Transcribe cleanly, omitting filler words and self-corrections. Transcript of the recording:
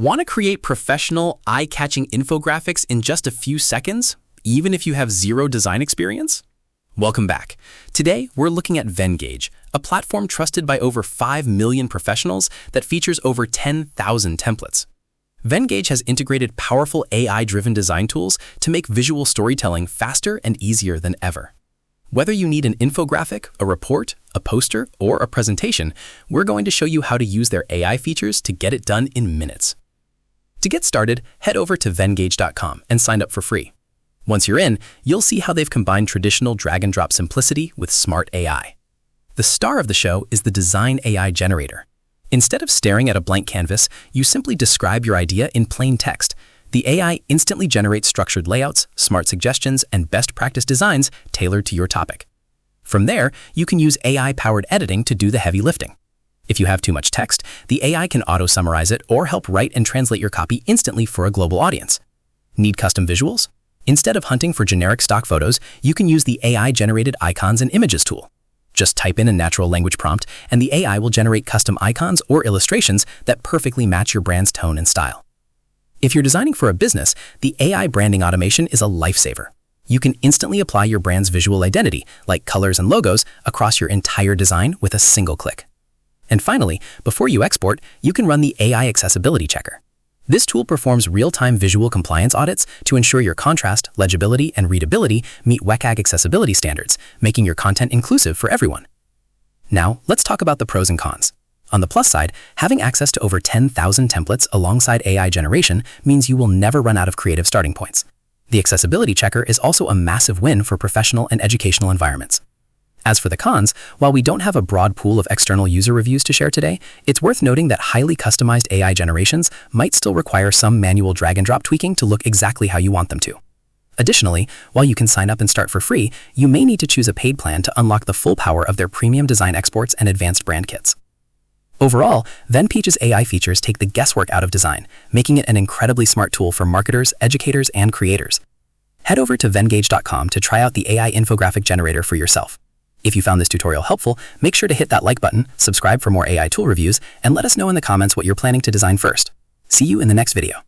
Want to create professional, eye-catching infographics in just a few seconds, even if you have zero design experience? Welcome back. Today, we're looking at Venngage, a platform trusted by over 5 million professionals that features over 10,000 templates. Venngage has integrated powerful AI-driven design tools to make visual storytelling faster and easier than ever. Whether you need an infographic, a report, a poster, or a presentation, we're going to show you how to use their AI features to get it done in minutes. To get started, head over to venngage.com and sign up for free. Once you're in, you'll see how they've combined traditional drag-and-drop simplicity with smart AI. The star of the show is the Design AI generator. Instead of staring at a blank canvas, you simply describe your idea in plain text. The AI instantly generates structured layouts, smart suggestions, and best practice designs tailored to your topic. From there, you can use AI-powered editing to do the heavy lifting. If you have too much text, the AI can auto-summarize it or help write and translate your copy instantly for a global audience. Need custom visuals? Instead of hunting for generic stock photos, you can use the AI-generated icons and images tool. Just type in a natural language prompt, and the AI will generate custom icons or illustrations that perfectly match your brand's tone and style. If you're designing for a business, the AI branding automation is a lifesaver. You can instantly apply your brand's visual identity, like colors and logos, across your entire design with a single click. And finally, before you export, you can run the AI Accessibility Checker. This tool performs real-time visual compliance audits to ensure your contrast, legibility, and readability meet WCAG accessibility standards, making your content inclusive for everyone. Now, let's talk about the pros and cons. On the plus side, having access to over 10,000 templates alongside AI generation means you will never run out of creative starting points. The Accessibility Checker is also a massive win for professional and educational environments. As for the cons, while we don't have a broad pool of external user reviews to share today, it's worth noting that highly customized AI generations might still require some manual drag-and-drop tweaking to look exactly how you want them to. Additionally, while you can sign up and start for free, you may need to choose a paid plan to unlock the full power of their premium design exports and advanced brand kits. Overall, Venngage's AI features take the guesswork out of design, making it an incredibly smart tool for marketers, educators, and creators. Head over to venngage.com to try out the AI infographic generator for yourself. If you found this tutorial helpful, make sure to hit that like button, subscribe for more AI tool reviews, and let us know in the comments what you're planning to design first. See you in the next video.